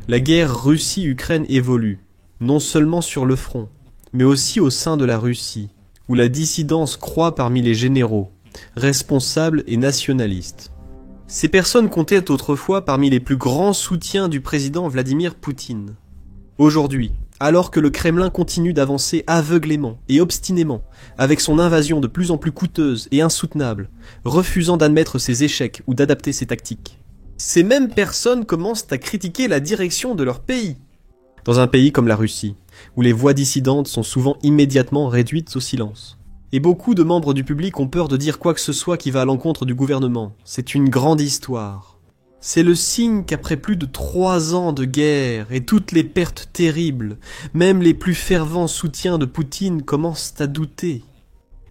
La guerre Russie-Ukraine évolue, non seulement sur le front, mais aussi au sein de la Russie, où la dissidence croît parmi les généraux, responsables et nationalistes. Ces personnes comptaient autrefois parmi les plus grands soutiens du président Vladimir Poutine. Aujourd'hui, alors que le Kremlin continue d'avancer aveuglément et obstinément, avec son invasion de plus en plus coûteuse et insoutenable, refusant d'admettre ses échecs ou d'adapter ses tactiques, ces mêmes personnes commencent à critiquer la direction de leur pays. Dans un pays comme la Russie, où les voix dissidentes sont souvent immédiatement réduites au silence. Et beaucoup de membres du public ont peur de dire quoi que ce soit qui va à l'encontre du gouvernement. C'est une grande histoire. C'est le signe qu'après plus de 3 ans de guerre et toutes les pertes terribles, même les plus fervents soutiens de Poutine commencent à douter.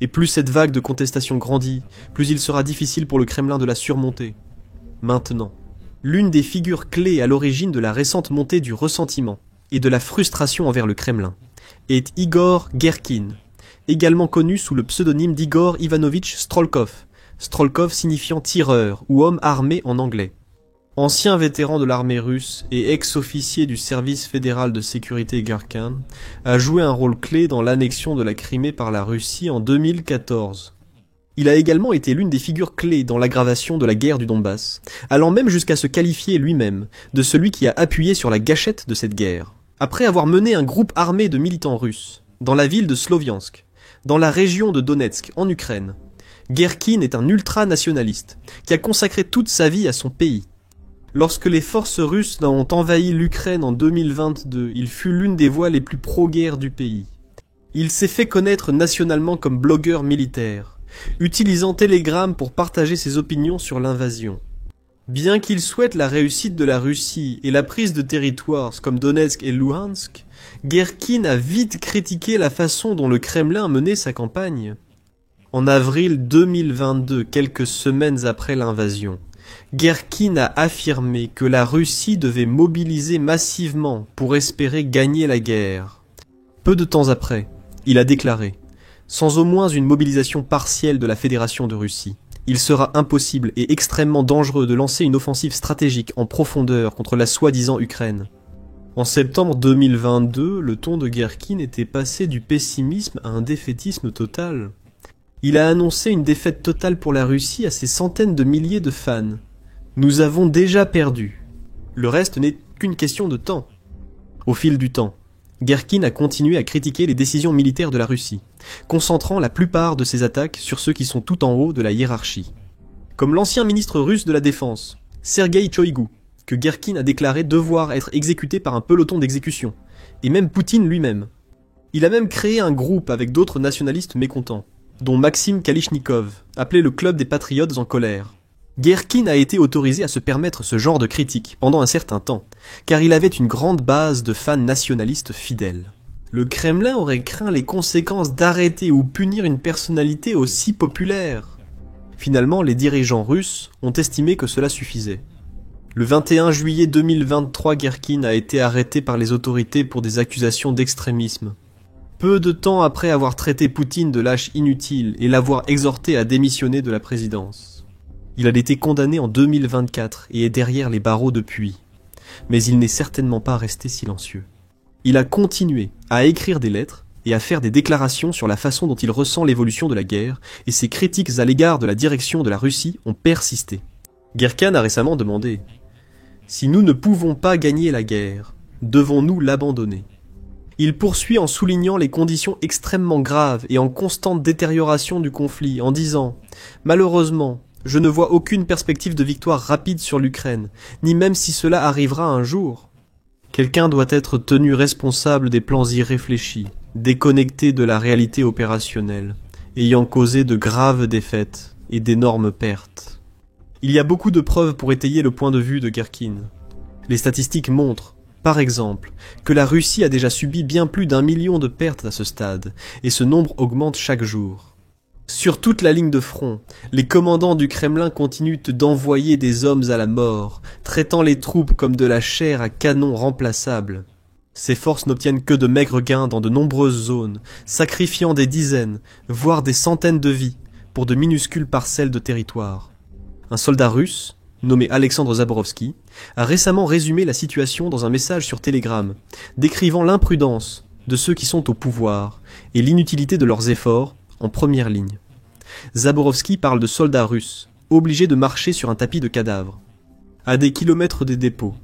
Et plus cette vague de contestation grandit, plus il sera difficile pour le Kremlin de la surmonter. Maintenant, l'une des figures clés à l'origine de la récente montée du ressentiment et de la frustration envers le Kremlin est Igor Guerkine, également connu sous le pseudonyme d'Igor Ivanovitch Strolkov, Strolkov signifiant tireur ou homme armé en anglais. Ancien vétéran de l'armée russe et ex-officier du service fédéral de sécurité Guerkine, a joué un rôle clé dans l'annexion de la Crimée par la Russie en 2014. Il a également été l'une des figures clés dans l'aggravation de la guerre du Donbass, allant même jusqu'à se qualifier lui-même de celui qui a appuyé sur la gâchette de cette guerre. Après avoir mené un groupe armé de militants russes, dans la ville de Sloviansk, dans la région de Donetsk, en Ukraine, Guerkine est un ultranationaliste qui a consacré toute sa vie à son pays. Lorsque les forces russes ont envahi l'Ukraine en 2022, il fut l'une des voix les plus pro-guerre du pays. Il s'est fait connaître nationalement comme blogueur militaire, utilisant Telegram pour partager ses opinions sur l'invasion. Bien qu'il souhaite la réussite de la Russie et la prise de territoires comme Donetsk et Luhansk, Guerkine a vite critiqué la façon dont le Kremlin menait sa campagne. En avril 2022, quelques semaines après l'invasion, Guerkine a affirmé que la Russie devait mobiliser massivement pour espérer gagner la guerre. Peu de temps après, il a déclaré « Sans au moins une mobilisation partielle de la Fédération de Russie, il sera impossible et extrêmement dangereux de lancer une offensive stratégique en profondeur contre la soi-disant Ukraine. » En septembre 2022, le ton de Guerkine était passé du pessimisme à un défaitisme total. Il a annoncé une défaite totale pour la Russie à ses centaines de milliers de fans. Nous avons déjà perdu. Le reste n'est qu'une question de temps. Au fil du temps, Guerkine a continué à critiquer les décisions militaires de la Russie, concentrant la plupart de ses attaques sur ceux qui sont tout en haut de la hiérarchie. Comme l'ancien ministre russe de la Défense, Sergueï Choïgou, que Guerkine a déclaré devoir être exécuté par un peloton d'exécution, et même Poutine lui-même. Il a même créé un groupe avec d'autres nationalistes mécontents, dont Maxime Kalichnikov, appelé le Club des Patriotes en colère. Guerkine a été autorisé à se permettre ce genre de critique pendant un certain temps, car il avait une grande base de fans nationalistes fidèles. Le Kremlin aurait craint les conséquences d'arrêter ou punir une personnalité aussi populaire. Finalement, les dirigeants russes ont estimé que cela suffisait. Le 21 juillet 2023, Guerkine a été arrêté par les autorités pour des accusations d'extrémisme. Peu de temps après avoir traité Poutine de lâche inutile et l'avoir exhorté à démissionner de la présidence. Il a été condamné en 2024 et est derrière les barreaux depuis. Mais il n'est certainement pas resté silencieux. Il a continué à écrire des lettres et à faire des déclarations sur la façon dont il ressent l'évolution de la guerre, et ses critiques à l'égard de la direction de la Russie ont persisté. Guerkine a récemment demandé « Si nous ne pouvons pas gagner la guerre, devons-nous l'abandonner ?» Il poursuit en soulignant les conditions extrêmement graves et en constante détérioration du conflit, en disant « Malheureusement, je ne vois aucune perspective de victoire rapide sur l'Ukraine, ni même si cela arrivera un jour. Quelqu'un doit être tenu responsable des plans irréfléchis, déconnectés de la réalité opérationnelle, ayant causé de graves défaites et d'énormes pertes. » Il y a beaucoup de preuves pour étayer le point de vue de Guerkine. Les statistiques montrent, par exemple, que la Russie a déjà subi bien plus d'1 million de pertes à ce stade, et ce nombre augmente chaque jour. Sur toute la ligne de front, les commandants du Kremlin continuent d'envoyer des hommes à la mort, traitant les troupes comme de la chair à canon remplaçable. Ces forces n'obtiennent que de maigres gains dans de nombreuses zones, sacrifiant des dizaines, voire des centaines de vies, pour de minuscules parcelles de territoire. Un soldat russe, nommé Alexandre Zaborowski, a récemment résumé la situation dans un message sur Telegram, décrivant l'imprudence de ceux qui sont au pouvoir et l'inutilité de leurs efforts en première ligne. Zaborowski parle de soldats russes, obligés de marcher sur un tapis de cadavres, à des kilomètres des dépôts,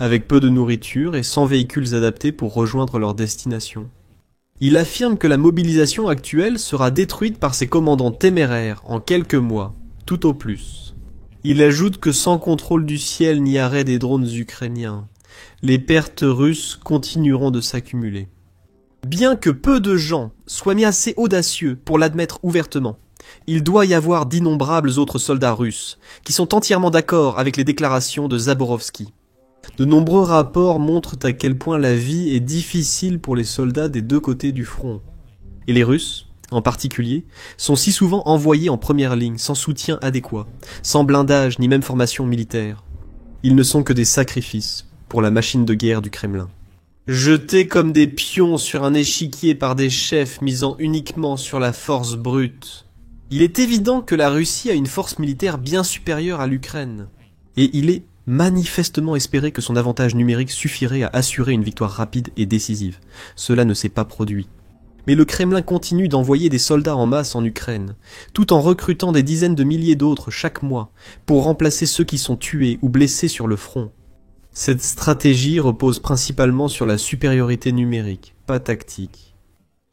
avec peu de nourriture et sans véhicules adaptés pour rejoindre leur destination. Il affirme que la mobilisation actuelle sera détruite par ces commandants téméraires en quelques mois, tout au plus. Il ajoute que sans contrôle du ciel ni arrêt des drones ukrainiens, les pertes russes continueront de s'accumuler. Bien que peu de gens soient mis assez audacieux pour l'admettre ouvertement, il doit y avoir d'innombrables autres soldats russes qui sont entièrement d'accord avec les déclarations de Zaborowski. De nombreux rapports montrent à quel point la vie est difficile pour les soldats des deux côtés du front. Et les Russes, en particulier, sont si souvent envoyés en première ligne sans soutien adéquat, sans blindage ni même formation militaire. Ils ne sont que des sacrifices pour la machine de guerre du Kremlin. Jetés comme des pions sur un échiquier par des chefs misant uniquement sur la force brute. Il est évident que la Russie a une force militaire bien supérieure à l'Ukraine. Et il est manifestement espéré que son avantage numérique suffirait à assurer une victoire rapide et décisive. Cela ne s'est pas produit. Mais le Kremlin continue d'envoyer des soldats en masse en Ukraine, tout en recrutant des dizaines de milliers d'autres chaque mois, pour remplacer ceux qui sont tués ou blessés sur le front. Cette stratégie repose principalement sur la supériorité numérique, pas tactique.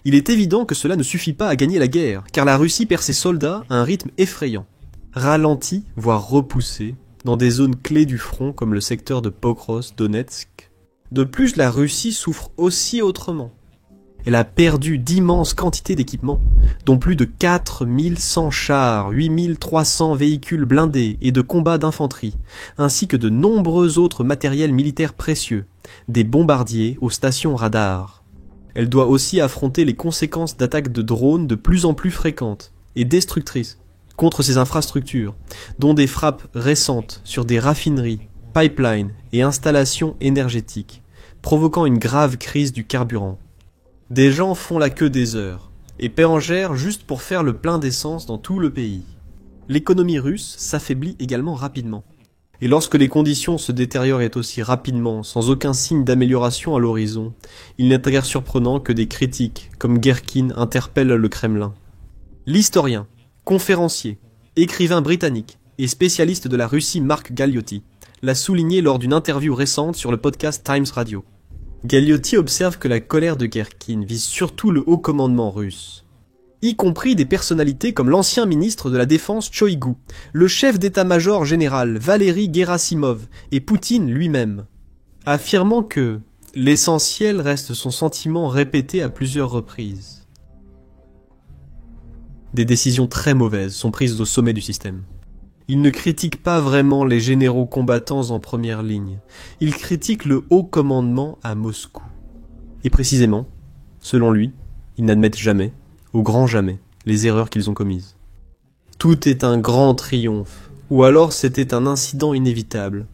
Il est évident que cela ne suffit pas à gagner la guerre, car la Russie perd ses soldats à un rythme effrayant, ralenti, voire repoussé, dans des zones clés du front comme le secteur de Pokros, Donetsk. De plus, la Russie souffre aussi autrement. Elle a perdu d'immenses quantités d'équipements, dont plus de 4100 chars, 8300 véhicules blindés et de combats d'infanterie, ainsi que de nombreux autres matériels militaires précieux, des bombardiers aux stations radars. Elle doit aussi affronter les conséquences d'attaques de drones de plus en plus fréquentes et destructrices contre ces infrastructures, dont des frappes récentes sur des raffineries, pipelines et installations énergétiques, provoquant une grave crise du carburant. Des gens font la queue des heures, et paient en gère juste pour faire le plein d'essence dans tout le pays. L'économie russe s'affaiblit également rapidement. Et lorsque les conditions se détériorent aussi rapidement, sans aucun signe d'amélioration à l'horizon, il n'est guère surprenant que des critiques, comme Guerkin, interpellent le Kremlin. L'historien, conférencier, écrivain britannique et spécialiste de la Russie Mark Galeotti l'a souligné lors d'une interview récente sur le podcast Times Radio. Galeotti observe que la colère de Guerkin vise surtout le haut commandement russe, y compris des personnalités comme l'ancien ministre de la Défense Choïgu, le chef d'état-major général Valery Gerasimov et Poutine lui-même, affirmant que l'essentiel reste son sentiment répété à plusieurs reprises. Des décisions très mauvaises sont prises au sommet du système. Il ne critique pas vraiment les généraux combattants en première ligne. Il critique le haut commandement à Moscou. Et précisément, selon lui, ils n'admettent jamais, au grand jamais, les erreurs qu'ils ont commises. Tout est un grand triomphe, ou alors c'était un incident inévitable.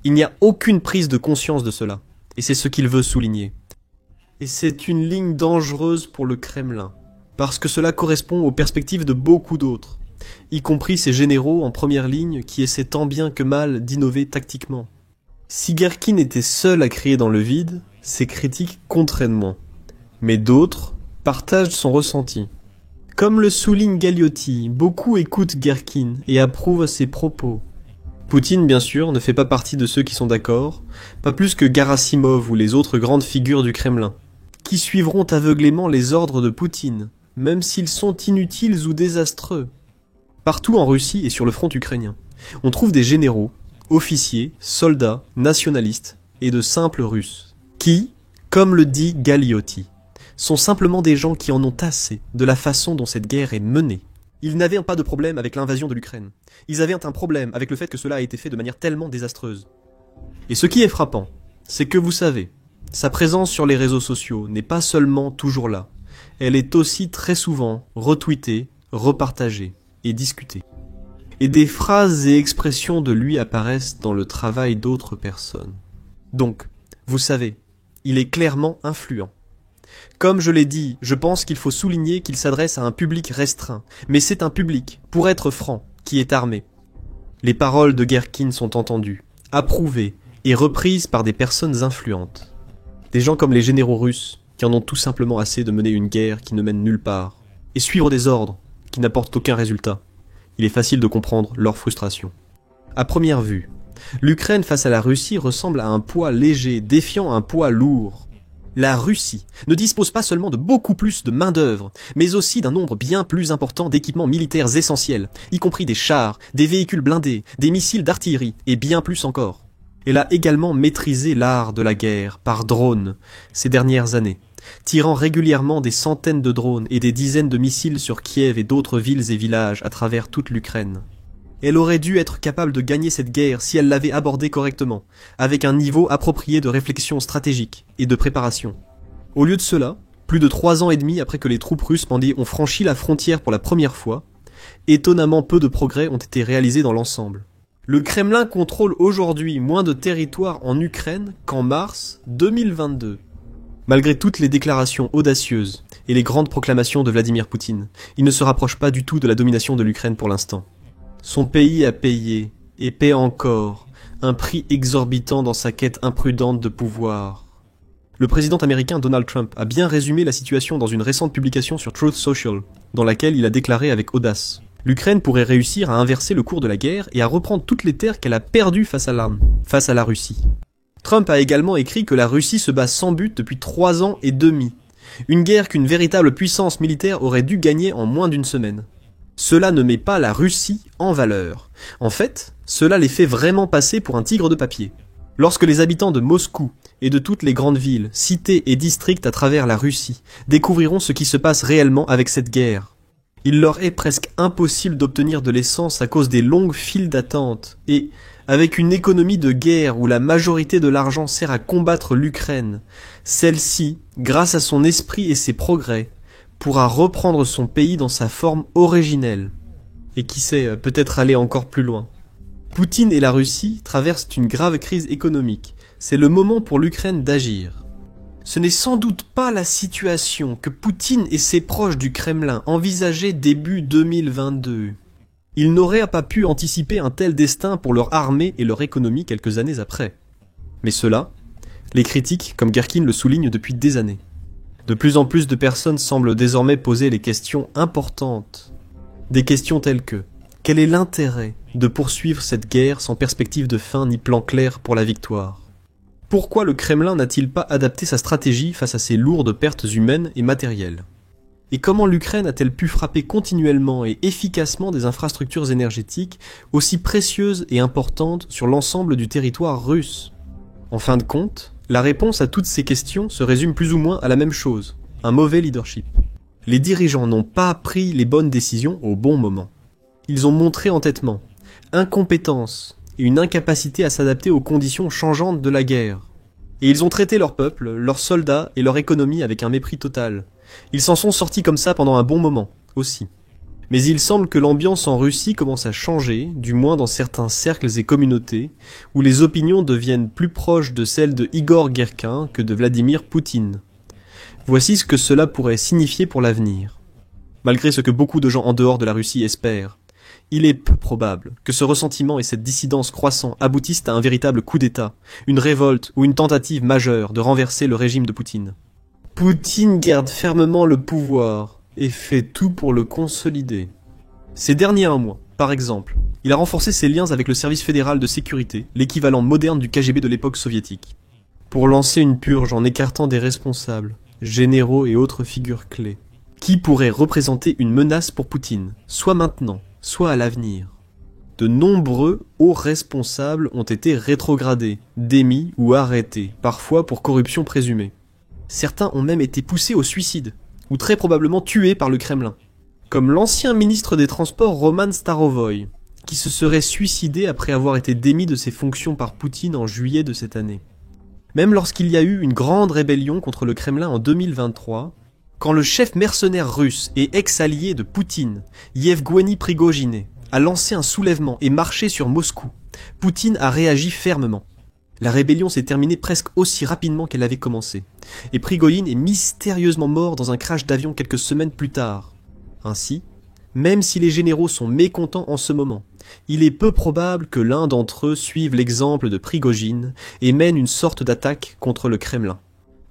Il n'y a aucune prise de conscience de cela, et c'est ce qu'il veut souligner. Et c'est une ligne dangereuse pour le Kremlin, parce que cela correspond aux perspectives de beaucoup d'autres, y compris ces généraux en première ligne qui essaient tant bien que mal d'innover tactiquement. Si Guerkin était seul à crier dans le vide, ses critiques contraignent moins. Mais d'autres partagent son ressenti. Comme le souligne Galeotti, beaucoup écoutent Guerkin et approuvent ses propos. Poutine, bien sûr, ne fait pas partie de ceux qui sont d'accord, pas plus que Gerasimov ou les autres grandes figures du Kremlin, qui suivront aveuglément les ordres de Poutine, même s'ils sont inutiles ou désastreux. Partout en Russie et sur le front ukrainien, on trouve des généraux, officiers, soldats, nationalistes et de simples Russes, qui, comme le dit Galeotti, sont simplement des gens qui en ont assez de la façon dont cette guerre est menée. Ils n'avaient pas de problème avec l'invasion de l'Ukraine. Ils avaient un problème avec le fait que cela a été fait de manière tellement désastreuse. Et ce qui est frappant, c'est que vous savez, sa présence sur les réseaux sociaux n'est pas seulement toujours là. Elle est aussi très souvent retweetée, repartagée et discutée. Et des phrases et expressions de lui apparaissent dans le travail d'autres personnes. Donc, vous savez, il est clairement influent. Comme je l'ai dit, je pense qu'il faut souligner qu'il s'adresse à un public restreint, mais c'est un public, pour être franc, qui est armé. Les paroles de Guerkin sont entendues, approuvées et reprises par des personnes influentes. Des gens comme les généraux russes, qui en ont tout simplement assez de mener une guerre qui ne mène nulle part, et suivre des ordres qui n'apportent aucun résultat. Il est facile de comprendre leur frustration. À première vue, l'Ukraine face à la Russie ressemble à un poids léger défiant un poids lourd. La Russie ne dispose pas seulement de beaucoup plus de main-d'œuvre, mais aussi d'un nombre bien plus important d'équipements militaires essentiels, y compris des chars, des véhicules blindés, des missiles d'artillerie et bien plus encore. Elle a également maîtrisé l'art de la guerre par drone ces dernières années, tirant régulièrement des centaines de drones et des dizaines de missiles sur Kiev et d'autres villes et villages à travers toute l'Ukraine. Elle aurait dû être capable de gagner cette guerre si elle l'avait abordée correctement, avec un niveau approprié de réflexion stratégique et de préparation. Au lieu de cela, plus de 3 ans et demi après que les troupes russes ont franchi la frontière pour la première fois, étonnamment peu de progrès ont été réalisés dans l'ensemble. Le Kremlin contrôle aujourd'hui moins de territoire en Ukraine qu'en mars 2022. Malgré toutes les déclarations audacieuses et les grandes proclamations de Vladimir Poutine, il ne se rapproche pas du tout de la domination de l'Ukraine pour l'instant. Son pays a payé, et paie encore, un prix exorbitant dans sa quête imprudente de pouvoir. Le président américain Donald Trump a bien résumé la situation dans une récente publication sur Truth Social, dans laquelle il a déclaré avec audace: l'Ukraine pourrait réussir à inverser le cours de la guerre et à reprendre toutes les terres qu'elle a perdues face à la Russie. Trump a également écrit que la Russie se bat sans but depuis 3 ans et demi, une guerre qu'une véritable puissance militaire aurait dû gagner en moins d'une semaine. Cela ne met pas la Russie en valeur. En fait, cela les fait vraiment passer pour un tigre de papier. Lorsque les habitants de Moscou et de toutes les grandes villes, cités et districts à travers la Russie découvriront ce qui se passe réellement avec cette guerre, il leur est presque impossible d'obtenir de l'essence à cause des longues files d'attente et, avec une économie de guerre où la majorité de l'argent sert à combattre l'Ukraine, celle-ci, grâce à son esprit et ses progrès, pourra reprendre son pays dans sa forme originelle. Et qui sait, peut-être aller encore plus loin. Poutine et la Russie traversent une grave crise économique. C'est le moment pour l'Ukraine d'agir. Ce n'est sans doute pas la situation que Poutine et ses proches du Kremlin envisageaient début 2022. Ils n'auraient pas pu anticiper un tel destin pour leur armée et leur économie quelques années après. Mais cela, les critiques, comme Guerkin le soulignent depuis des années. De plus en plus de personnes semblent désormais poser les questions importantes. Des questions telles que: quel est l'intérêt de poursuivre cette guerre sans perspective de fin ni plan clair pour la victoire? Pourquoi le Kremlin n'a-t-il pas adapté sa stratégie face à ces lourdes pertes humaines et matérielles? Et comment l'Ukraine a-t-elle pu frapper continuellement et efficacement des infrastructures énergétiques aussi précieuses et importantes sur l'ensemble du territoire russe? En fin de compte, la réponse à toutes ces questions se résume plus ou moins à la même chose: un mauvais leadership. Les dirigeants n'ont pas pris les bonnes décisions au bon moment. Ils ont montré entêtement, incompétence et une incapacité à s'adapter aux conditions changeantes de la guerre. Et ils ont traité leur peuple, leurs soldats et leur économie avec un mépris total. Ils s'en sont sortis comme ça pendant un bon moment, aussi. Mais il semble que l'ambiance en Russie commence à changer, du moins dans certains cercles et communautés, où les opinions deviennent plus proches de celles de Igor Guerkin que de Vladimir Poutine. Voici ce que cela pourrait signifier pour l'avenir. Malgré ce que beaucoup de gens en dehors de la Russie espèrent, il est peu probable que ce ressentiment et cette dissidence croissant aboutissent à un véritable coup d'État, une révolte ou une tentative majeure de renverser le régime de Poutine. Poutine garde fermement le pouvoir et fait tout pour le consolider. Ces derniers 1 mois, par exemple, il a renforcé ses liens avec le service fédéral de sécurité, l'équivalent moderne du KGB de l'époque soviétique, pour lancer une purge en écartant des responsables, généraux et autres figures clés, qui pourraient représenter une menace pour Poutine, soit maintenant, soit à l'avenir. De nombreux hauts responsables ont été rétrogradés, démis ou arrêtés, parfois pour corruption présumée. Certains ont même été poussés au suicide, ou très probablement tués par le Kremlin, comme l'ancien ministre des Transports Roman Starovoy, qui se serait suicidé après avoir été démis de ses fonctions par Poutine en juillet de cette année. Même lorsqu'il y a eu une grande rébellion contre le Kremlin en 2023, quand le chef mercenaire russe et ex-allié de Poutine, Yevgeny Prigojine, a lancé un soulèvement et marché sur Moscou, Poutine a réagi fermement. La rébellion s'est terminée presque aussi rapidement qu'elle avait commencé, et Prigojine est mystérieusement mort dans un crash d'avion quelques semaines plus tard. Ainsi, Même si les généraux sont mécontents en ce moment, il est peu probable que l'un d'entre eux suive l'exemple de Prigojine et mène une sorte d'attaque contre le Kremlin.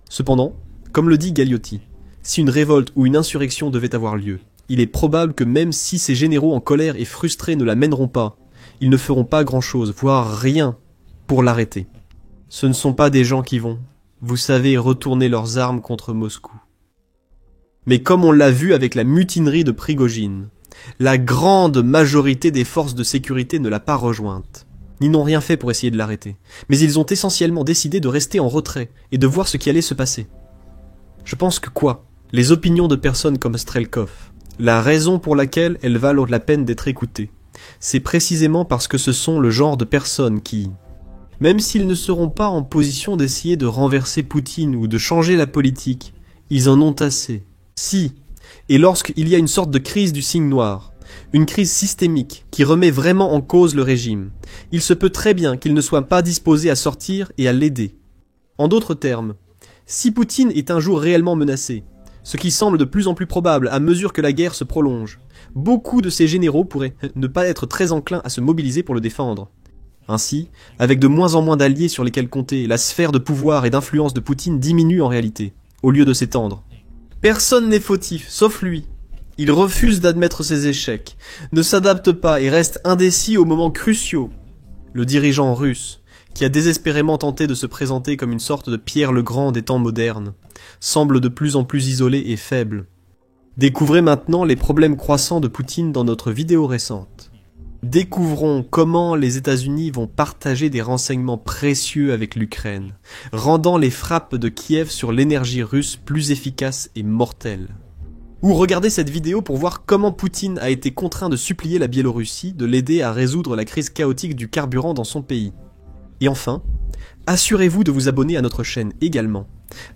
Cependant, comme le dit Galeotti, si une révolte ou une insurrection devait avoir lieu, il est probable que même si ces généraux en colère et frustrés ne la mèneront pas, ils ne feront pas grand-chose, voire rien, pour l'arrêter. Ce ne sont pas des gens qui vont, vous savez, retourner leurs armes contre Moscou. Mais comme on l'a vu avec la mutinerie de Prigojine, la grande majorité des forces de sécurité ne l'a pas rejointe, ni n'ont rien fait pour essayer de l'arrêter. Mais ils ont essentiellement décidé de rester en retrait et de voir ce qui allait se passer. Je pense que les opinions de personnes comme Strelkov, la raison pour laquelle elles valent la peine d'être écoutées, c'est précisément parce que ce sont le genre de personnes qui, même s'ils ne seront pas en position d'essayer de renverser Poutine ou de changer la politique, ils en ont assez. Si, et lorsqu'il y a une sorte de crise du signe noir, une crise systémique qui remet vraiment en cause le régime, il se peut très bien qu'ils ne soient pas disposés à sortir et à l'aider. En d'autres termes, si Poutine est un jour réellement menacé, ce qui semble de plus en plus probable à mesure que la guerre se prolonge, beaucoup de ces généraux pourraient ne pas être très enclins à se mobiliser pour le défendre. Ainsi, avec de moins en moins d'alliés sur lesquels compter, la sphère de pouvoir et d'influence de Poutine diminue en réalité, au lieu de s'étendre. Personne n'est fautif, sauf lui. Il refuse d'admettre ses échecs, ne s'adapte pas et reste indécis aux moments cruciaux. Le dirigeant russe, qui a désespérément tenté de se présenter comme une sorte de Pierre le Grand des temps modernes, semble de plus en plus isolé et faible. Découvrez maintenant les problèmes croissants de Poutine dans notre vidéo récente. Découvrons comment les États-Unis vont partager des renseignements précieux avec l'Ukraine, rendant les frappes de Kiev sur l'énergie russe plus efficaces et mortelles. Ou regardez cette vidéo pour voir comment Poutine a été contraint de supplier la Biélorussie de l'aider à résoudre la crise chaotique du carburant dans son pays. Et enfin, assurez-vous de vous abonner à notre chaîne également,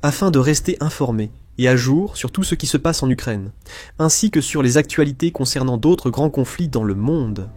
afin de rester informé et à jour sur tout ce qui se passe en Ukraine, ainsi que sur les actualités concernant d'autres grands conflits dans le monde.